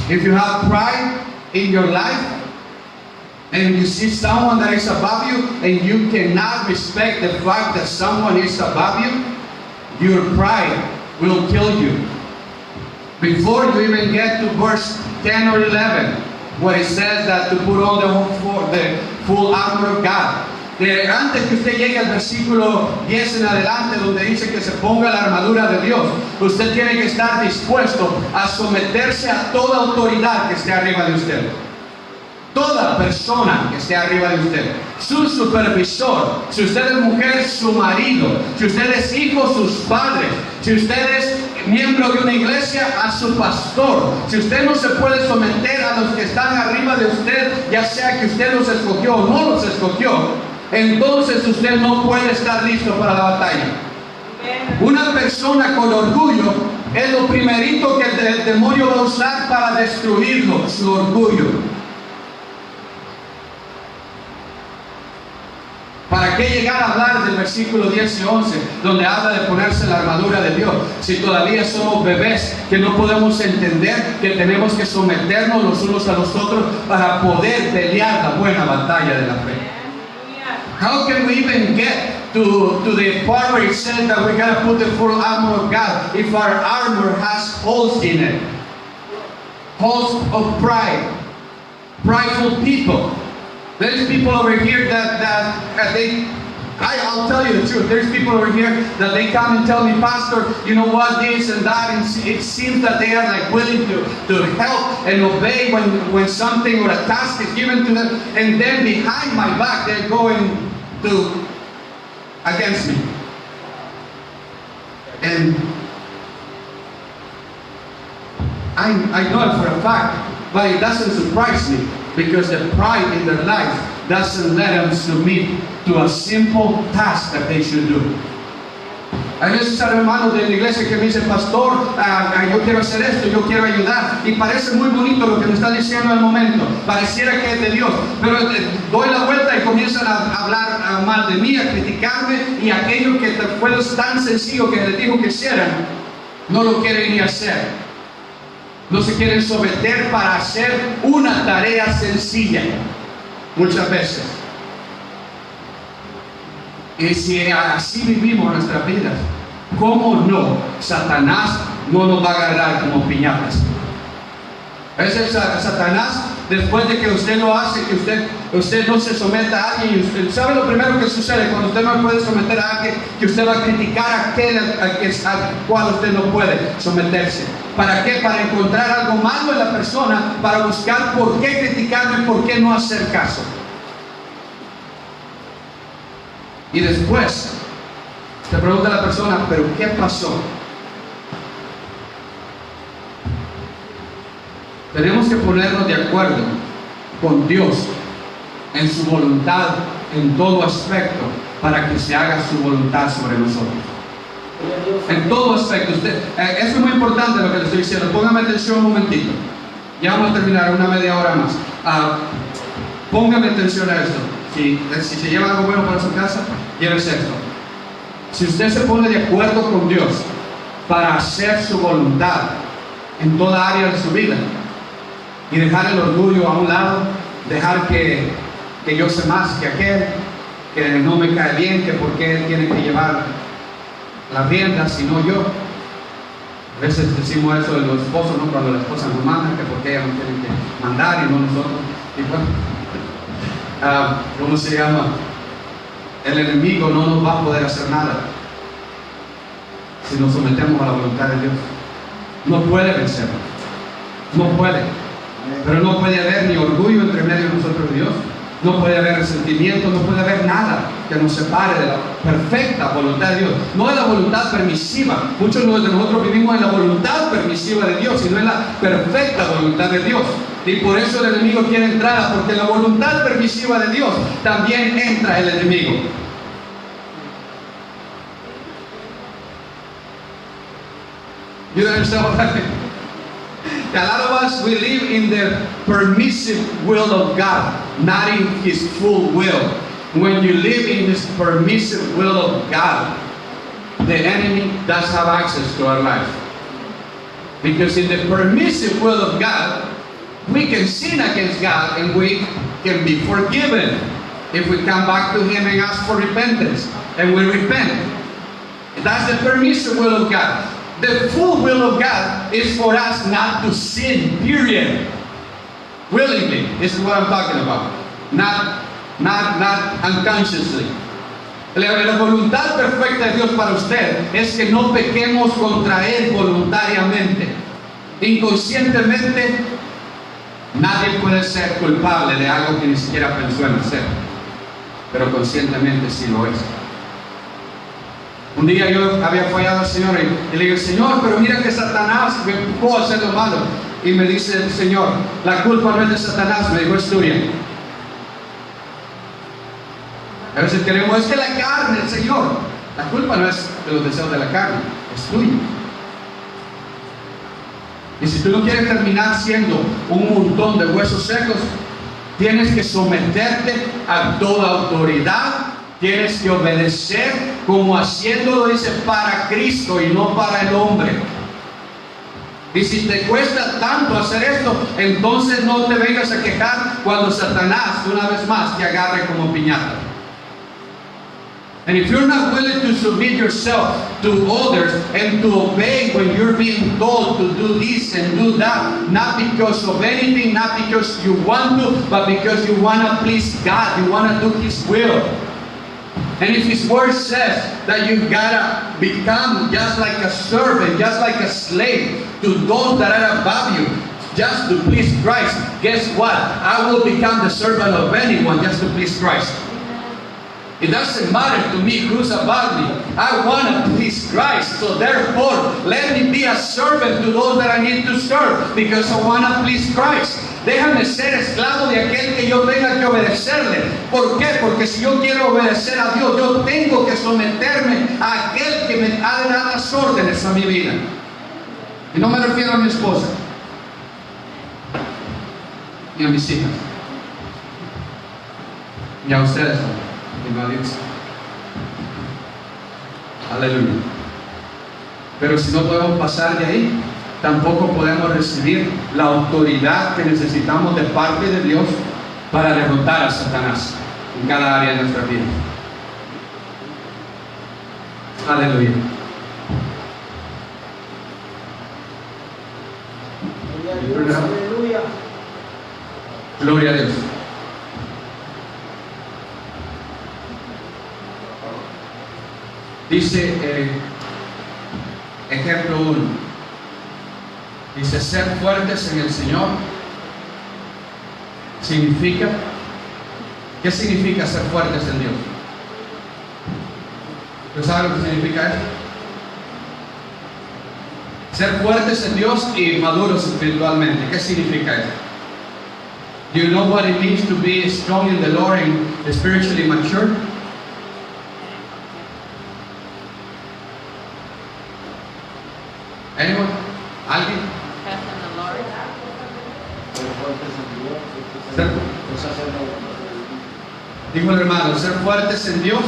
If you have pride in your life, and you see someone that is above you, and you cannot respect the fact that someone is above you, your pride will kill you. Before you even get to verse 10 or 11, where it says that to put on the full armor of God. Antes que usted llegue al versículo 10 en adelante, donde dice que se ponga la armadura de Dios, usted tiene que estar dispuesto a someterse a toda autoridad que esté arriba de usted. Toda persona que esté arriba de usted, su supervisor, si usted es mujer, su marido, si usted es hijo, sus padres, si usted es miembro de una iglesia, a su pastor. Si usted no se puede someter a los que están arriba de usted, ya sea que usted los escogió o no los escogió, entonces usted no puede estar listo para la batalla. Una persona con orgullo es lo primerito que el demonio va a usar para destruirlo, su orgullo. ¿Para qué llegar a hablar del versículo 10 y 11, donde habla de ponerse la armadura de Dios, si todavía somos bebés que no podemos entender que tenemos que someternos los unos a los otros para poder pelear la buena batalla de la fe? How can we even get to the part where it says that we gotta put the full armor of God if our armor has holes in it? Holes of pride, prideful people. There's people over here I'll tell you the truth. There's people over here that they come and tell me, Pastor, you know what, this and that, and it seems that they are like willing to help and obey when something or a task is given to them, and then behind my back they're going against me. And I know it for a fact, but it doesn't surprise me, because the pride in their life doesn't let them submit to a simple task that they should do. Hay veces hay hermanos de la iglesia que me dicen, Pastor, yo quiero hacer esto, yo quiero ayudar, y parece muy bonito lo que me está diciendo en el momento, pareciera que es de Dios, pero doy la vuelta y comienzan a hablar mal de mí, a criticarme, y aquello que fue tan sencillo que les dijo que hicieran, no lo quieren ni hacer. No se quieren someter para hacer una tarea sencilla, muchas veces. Y si así vivimos nuestras vidas, ¿cómo no? Satanás no nos va a agarrar como piñatas. A veces Satanás, después de que usted lo hace, que usted no se someta a alguien, y usted sabe lo primero que sucede cuando usted no puede someter a alguien, que usted va a criticar a aquel al cual usted no puede someterse. ¿Para qué? Para encontrar algo malo en la persona, para buscar por qué criticarlo y por qué no hacer caso. Y después, Te pregunta la persona, ¿pero qué pasó? Tenemos que ponernos de acuerdo con Dios en su voluntad en todo aspecto para que se haga su voluntad sobre nosotros. En todo aspecto. Eso es muy importante lo que le estoy diciendo. Póngame atención un momentito. Ya vamos a terminar, una media hora más. Póngame atención a esto. Si se lleva algo bueno para su casa, llévese esto. Si usted se pone de acuerdo con Dios para hacer su voluntad en toda área de su vida y dejar el orgullo a un lado, dejar que yo sé más que aquel, que no me cae bien, que por qué él tiene que llevar las riendas y no yo. A veces decimos eso de los esposos, ¿no? Cuando la esposa nos manda, que por qué ella nos tiene que mandar y no nosotros. Y bueno, ¿cómo se llama? El enemigo no nos va a poder hacer nada si nos sometemos a la voluntad de Dios. No puede vencernos, no puede. Pero no puede haber ni orgullo entre medio de nosotros y Dios. No puede haber resentimiento, no puede haber nada que nos separe de la perfecta voluntad de Dios. No es la voluntad permisiva. Muchos de nosotros vivimos en la voluntad permisiva de Dios y no en la perfecta voluntad de Dios. Y por eso el enemigo quiere entrar, porque en la voluntad permisiva de Dios también entra el enemigo. You understand what I mean? A lot of us, we live in the permissive will of God, not in His full will. When you live in this permissive will of God, the enemy does have access to our life. Because in the permissive will of God, we can sin against God and we can be forgiven if we come back to Him and ask for repentance. And we repent. That's the permissive will of God. The full will of God is for us not to sin, period. Willingly. This is what I'm talking about. Not unconsciously. La voluntad perfecta de Dios para usted es que no pequemos contra Él voluntariamente. Inconscientemente, nadie puede ser culpable de algo que ni siquiera pensó en hacer. Pero conscientemente sí lo es. Un día yo había fallado al Señor y le digo, Señor, pero mira que Satanás me empujó a hacer lo malo. Y me dice el Señor, la culpa no es de Satanás, me dijo, es tuya. A veces queremos, es que la carne, el Señor. La culpa no es de los deseos de la carne, es tuya. Y si tú no quieres terminar siendo un montón de huesos secos, tienes que someterte a toda autoridad. Tienes que obedecer como haciéndolo, dice, para Cristo y no para el hombre. Y si te cuesta tanto hacer esto, entonces no te vengas a quejar cuando Satanás, una vez más, te agarre como piñata. And if you're not willing to submit yourself to others and to obey when you're being told to do this and do that, not because of anything, not because you want to, but because you want to please God, you want to do His will. And if His word says that you gotta become just like a servant, just like a slave to those that are above you, just to please Christ, guess what? I will become the servant of anyone just to please Christ. It doesn't matter to me who's above me. I want to please Christ. So therefore, let me be a servant to those that I need to serve because I want to please Christ. Déjame ser esclavo de aquel que yo tenga que obedecerle. ¿Por qué? Porque si yo quiero obedecer a Dios, yo tengo que someterme a aquel que me ha de dar las órdenes a mi vida. Y no me refiero a mi esposa, ni a mis hijas, ni a ustedes, ni a Dios. Aleluya. Pero si no podemos pasar de ahí, tampoco podemos recibir la autoridad que necesitamos de parte de Dios para derrotar a Satanás en cada área de nuestra vida. Aleluya. Aleluya. Gloria a Dios. Dice ejemplo 1. Dice, ser fuertes en el Señor significa, ¿qué significa ser fuertes en Dios? ¿Tú sabes lo que significa eso? Ser fuertes en Dios y maduros espiritualmente. ¿Qué significa eso? Do you know what it means to be strong in the Lord and spiritually mature? Anyone? ¿Alguien? Dijo el hermano, ser fuertes en Dios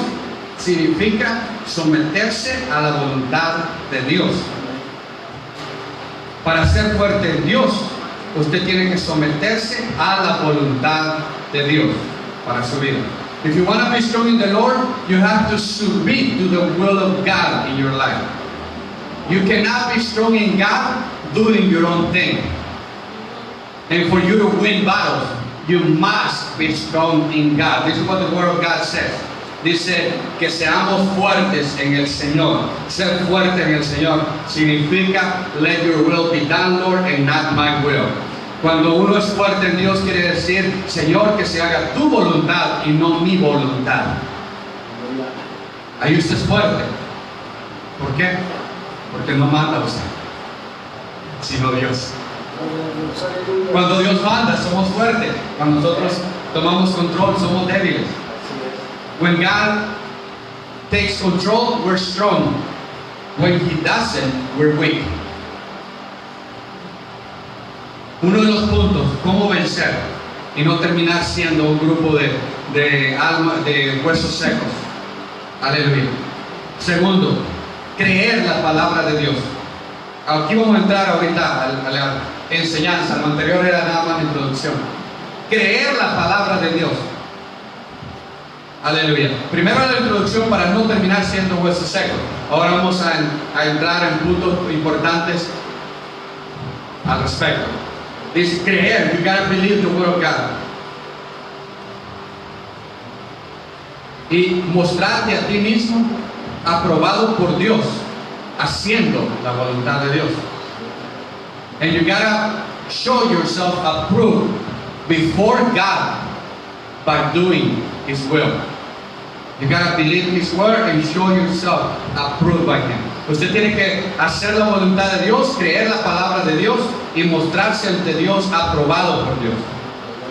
significa someterse a la voluntad de Dios. Para ser fuerte en Dios, usted tiene que someterse a la voluntad de Dios para su vida. If you want to be strong in the Lord, you have to submit to the will of God in your life. You cannot be strong in God doing your own thing. And for you to win battles, you must be strong in God. This is what the Word of God says. Dice que seamos fuertes en el Señor. Ser fuerte en el Señor significa let your will be done, Lord, and not my will. Cuando uno es fuerte en Dios quiere decir, Señor, que se haga tu voluntad y no mi voluntad. Ahí usted es fuerte. ¿Por qué? Porque no manda usted, sino Dios. Cuando Dios manda, somos fuertes. Cuando nosotros tomamos control, somos débiles. When God takes control, we're strong. When He doesn't, we're weak. Uno de los puntos, cómo vencer y no terminar siendo un grupo de huesos secos. Aleluya. Segundo, creer la palabra de Dios. Aquí vamos a entrar ahorita a la enseñanza. Lo anterior era nada más la introducción. Creer la palabra de Dios. Aleluya. Primero la introducción para no terminar siendo huesos secos. Ahora vamos a entrar en puntos importantes al respecto. Dice creer. You gotta believe the word of God. Y mostrarte a ti mismo aprobado por Dios, haciendo la voluntad de Dios. And you gotta show yourself approved before God by doing His will. You gotta believe His word and show yourself approved by Him. Usted tiene que hacer la voluntad de Dios, creer la palabra de Dios y mostrarse ante Dios aprobado por Dios.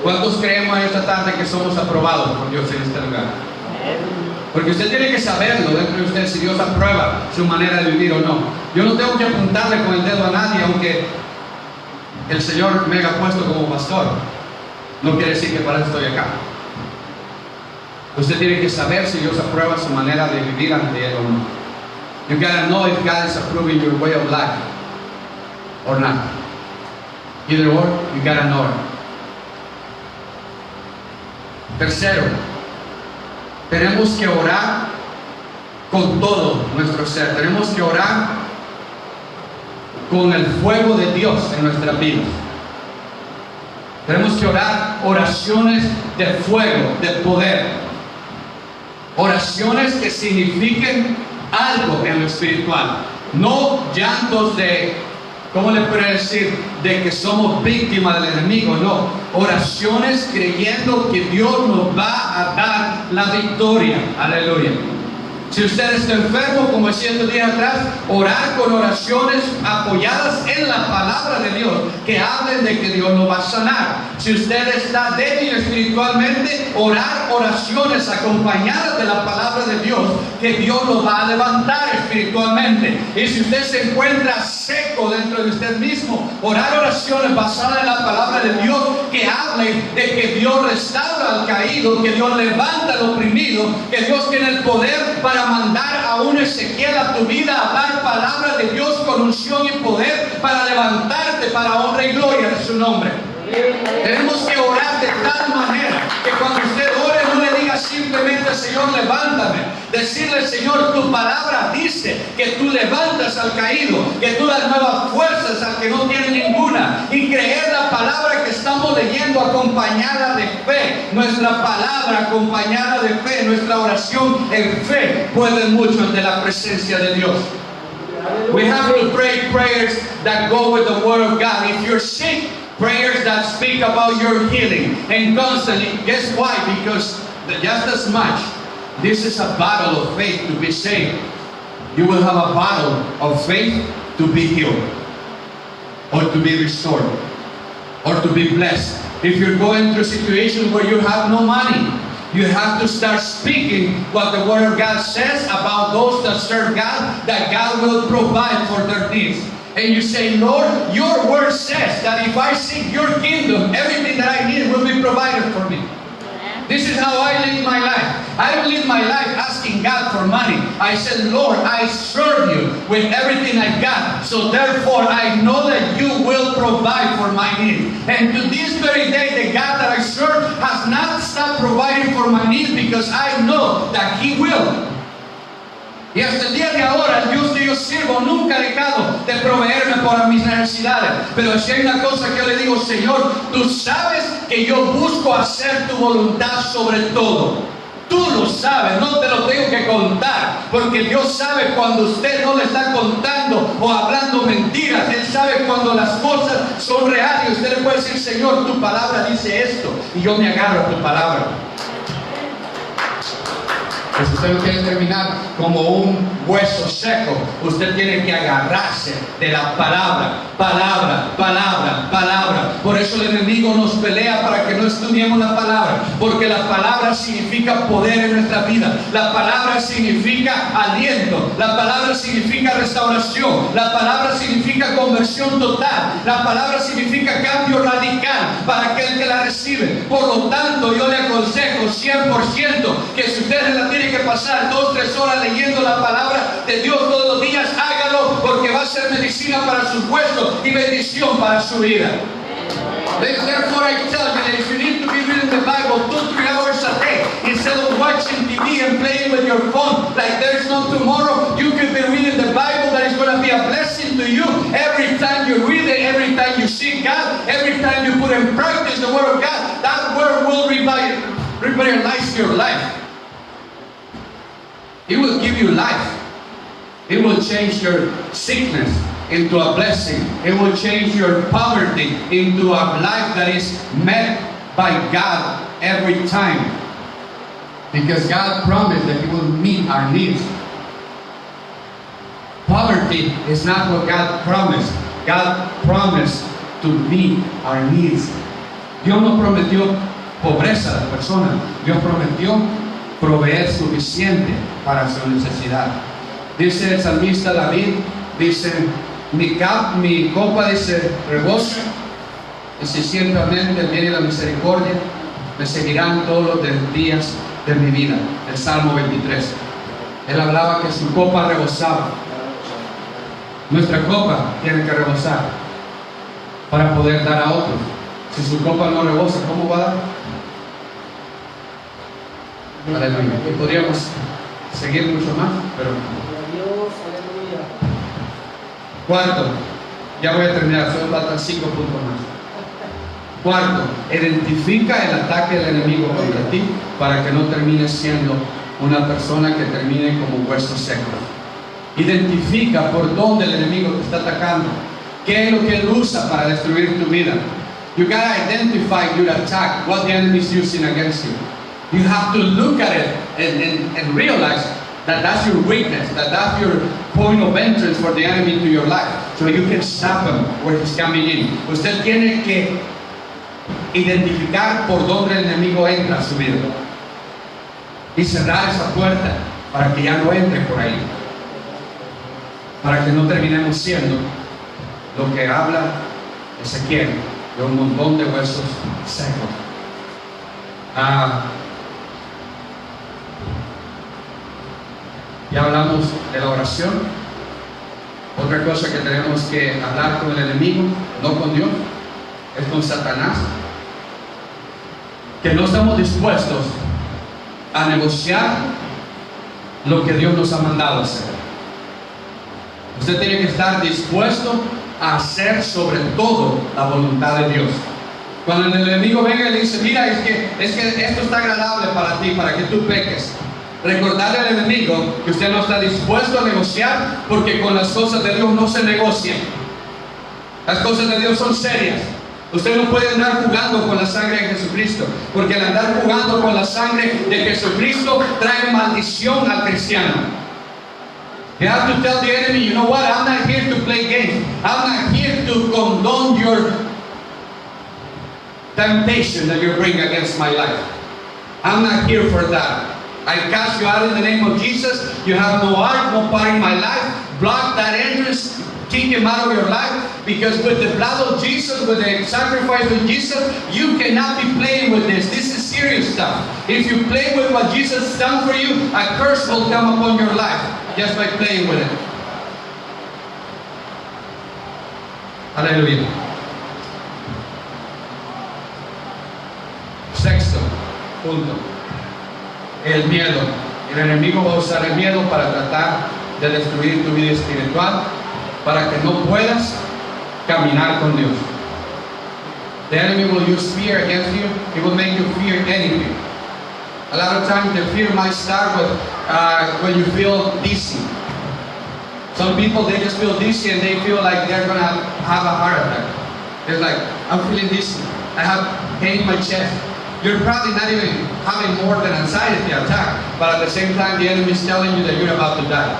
¿Cuántos creemos esta tarde que somos aprobados por Dios en este lugar? Porque usted tiene que saberlo dentro de usted si Dios aprueba su manera de vivir o no. Yo no tengo que apuntarle con el dedo a nadie, aunque el Señor me haya puesto como pastor. No quiere decir que para eso estoy acá. Usted tiene que saber si Dios aprueba su manera de vivir ante Él o no. You gotta know if God is approving your way of life or not. Either or, you gotta know it. Tercero, tenemos que orar con todo nuestro ser. Tenemos que orar con el fuego de Dios en nuestras vidas. Tenemos que orar oraciones de fuego, de poder. Oraciones que signifiquen algo en lo espiritual. No llantos de, ¿cómo le puedo decir? De que somos víctimas del enemigo. No. Oraciones creyendo que Dios nos va a dar la victoria. Aleluya. Si usted está enfermo, como decía estos días atrás, orar con oraciones apoyadas en la palabra de Dios, que hablen de que Dios nos va a sanar. Si usted está débil espiritualmente, orar oraciones acompañadas de la palabra de Dios, que Dios lo va a levantar espiritualmente. Y si usted se encuentra seco dentro de usted mismo, orar oraciones basadas en la palabra de Dios, que hablen de que Dios restaura al caído, que Dios levanta al oprimido, que Dios tiene el poder para mandar a un Ezequiel a tu vida a hablar palabra de Dios con unción y poder para levantarte para honra y gloria de su nombre. Tenemos que orar de tal manera que cuando usted ore no le diga simplemente Señor levántame, decirle Señor tu palabra dice que tú levantas al caído, que tú das nuevas fuerzas al que no tiene ninguna, y creer la palabra que estamos leyendo acompañada de fe. Nuestra palabra acompañada de fe, nuestra oración en fe puede mucho ante la presencia de Dios. We have to pray prayers that go with the word of God. If you're sick, prayers that speak about your healing and constantly. Guess why? Because just as much this is a battle of faith to be saved. You will have a battle of faith to be healed, or to be restored, or to be blessed. If you're going through a situation where you have no money, you have to start speaking what the Word of God says about those that serve God, that God will provide for their needs. And you say, Lord, your Word says that if I seek your kingdom, everything that I need will be provided for me. This is how I live my life. I don't live my life asking God for money. I said, Lord, I serve you with everything I got. So therefore, I know that you will provide for my needs. And to this very day, the God that I serve has not stopped providing for my needs, because I know that He will. Y hasta el día de ahora, el Dios que yo sirvo nunca ha dejado de proveerme por mis necesidades. Pero si hay una cosa que yo le digo, Señor, tú sabes que yo busco hacer tu voluntad sobre todo. Tú lo sabes, no te lo tengo que contar, porque Dios sabe cuando usted no le está contando o hablando mentiras. Él sabe cuando las cosas son reales. Usted le puede decir, Señor, tu palabra dice esto, y yo me agarro a tu palabra. Pues usted no quiere terminar como un hueso seco. Usted tiene que agarrarse de la palabra, palabra, palabra, palabra. Por eso el enemigo nos pelea para que no estudiemos la palabra, porque la palabra significa poder en nuestra vida. La palabra significa aliento. La palabra significa restauración. La palabra significa conversión total. La palabra significa cambio radical para aquel que la recibe. Por lo tanto, yo le aconsejo 100% que si usted la tiene que pasar 2-3 horas leyendo la palabra de Dios todos los días, hágalo, porque va a ser medicina para sus huesos y bendición para su vida. Therefore I tell you that if you need to be reading the Bible 2-3 hours a day instead of watching TV and playing with your phone like there's no tomorrow, you could be reading the Bible that is going to be a blessing to you every time you read it, every time you seek God, every time you put in practice the Word of God. That Word will revitalize your life. It will give you life. It will change your sickness into a blessing. It will change your poverty into a life that is met by God every time. Because God promised that He will meet our needs. Poverty is not what God promised. God promised to meet our needs. Dios no prometió pobreza a la persona. Dios prometió proveer suficiente para su necesidad. Dice el salmista David, dice, mi copa dice rebosa, dice ciertamente el bien y la misericordia me seguirán todos los días de mi vida. El Salmo 23. Él hablaba que su copa rebosaba. Nuestra copa tiene que rebosar para poder dar a otros. Si su copa no rebosa, ¿cómo va a dar? Aleluya. Y podríamos seguir mucho más, pero cuarto, ya voy a terminar, solo faltan 5 puntos más. Cuarto, identifica el ataque del enemigo contra ti para que no termines siendo una persona que termine como hueso seco. Identifica por dónde el enemigo te está atacando, qué es lo que él usa para destruir tu vida. You gotta identify your attack, what the enemy is using against you. You have to look at it and realize that that's your weakness, that that's your point of entrance for the enemy to your life, so you can stop him where he's coming in. Usted tiene que identificar por dónde el enemigo entra a su vida y cerrar esa puerta para que ya no entre por ahí, para que no terminemos siendo lo que habla Ezequiel, de un montón de huesos secos. Ya hablamos de la oración. Otra cosa que tenemos que hablar con el enemigo, no con Dios, es con Satanás. Que no estamos dispuestos a negociar lo que Dios nos ha mandado hacer. Usted tiene que estar dispuesto a hacer sobre todo la voluntad de Dios. Cuando el enemigo venga y le dice, mira, es que esto está agradable para ti, para que tú peques. Recordarle al enemigo que usted no está dispuesto a negociar, porque con las cosas de Dios no se negocian. Las cosas de Dios son serias. Usted no puede andar jugando con la sangre de Jesucristo, porque el andar jugando con la sangre de Jesucristo trae maldición al cristiano. You have to tell the enemy, you know what, I'm not here to play games. I'm not here to condone your temptation that you bring against my life. I'm not here for that. I cast you out in the name of Jesus. You have no art, no part in my life. Block that entrance. Kick him out of your life, because with the blood of Jesus, with the sacrifice of Jesus, you cannot be playing with this. This is serious stuff. If you play with what Jesus has done for you, a curse will come upon your life just by playing with it. Aleluya. Sexto punto, el miedo. El enemigo va a usar el miedo para tratar de destruir tu vida espiritual, para que no puedas caminar con Dios. The enemy will use fear against you. He will make you fear anything. A lot of times the fear might start with when you feel dizzy. Some people, they just feel dizzy and they feel like they're going to have a heart attack. It's like, I'm feeling dizzy. I have pain in my chest. You're probably not even having more than anxiety attack, but at the same time the enemy is telling you that you're about to die.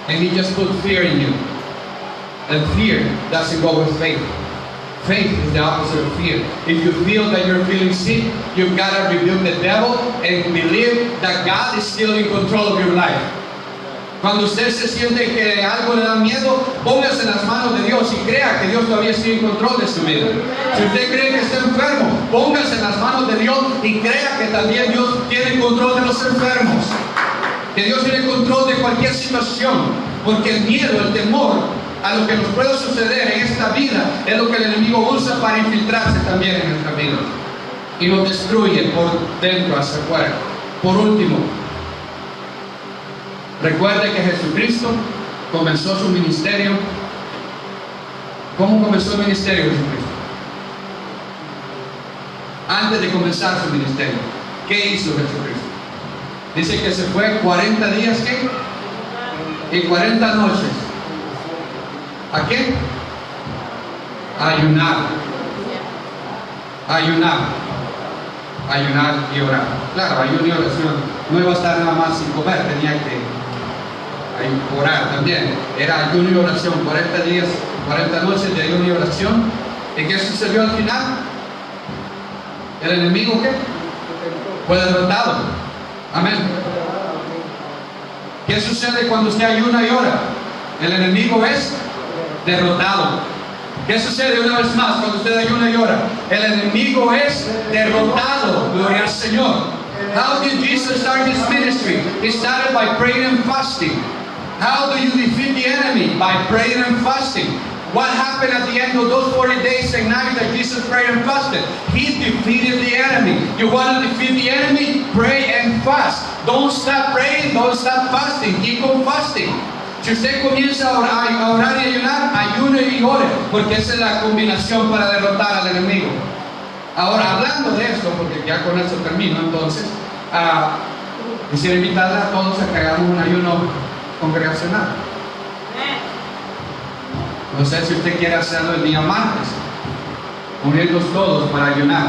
And he just put fear in you. And fear doesn't go with faith. Faith is the opposite of fear. If you feel that you're feeling sick, you've got to rebuke the devil and believe that God is still in control of your life. Cuando usted se siente que algo le da miedo, póngase en las manos de Dios y crea que Dios todavía está en control de su vida. Si usted cree que está enfermo, póngase en las manos de Dios y crea que también Dios tiene control de los enfermos. Que Dios tiene control de cualquier situación. Porque el miedo, el temor a lo que nos puede suceder en esta vida es lo que el enemigo usa para infiltrarse también en nuestra vida y nos destruye por dentro hacia afuera. Por último, recuerde que Jesucristo comenzó su ministerio. ¿Cómo comenzó el ministerio de Jesucristo? Antes de comenzar su ministerio, ¿qué hizo Jesucristo? Dice que se fue 40 días, ¿qué? Y 40 noches. ¿A qué? A ayunar. Ayunar. Ayunar y orar. Claro, ayuno y oración. No iba a estar nada más sin comer, tenía que orar también. Era ayuno y oración. 40 días, 40 noches de ayuno y oración. ¿Y qué sucedió al final? ¿El enemigo qué? Fue derrotado. Amén. ¿Qué sucede cuando usted ayuna y ora? El enemigo es derrotado. ¿Qué sucede una vez más cuando usted ayuna y ora? El enemigo es derrotado. Gloria al Señor. How did Jesus start his ministry? He started by praying and fasting. How do you defeat the enemy? By praying and fasting. What happened at the end of those 40 days and nights that Jesus prayed and fasted? He defeated the enemy. You want to defeat the enemy? Pray and fast. Don't stop praying, don't stop fasting. Keep on fasting. Si usted comienza a orar y ayunar, ayune y ore, porque esa es la combinación para derrotar al enemigo. Ahora, hablando de esto, porque ya con eso termino, entonces, quisiera invitarle a todos a que hagamos un ayuno congregacional. No sé si usted quiere hacerlo el día martes, unirnos todos para ayunar.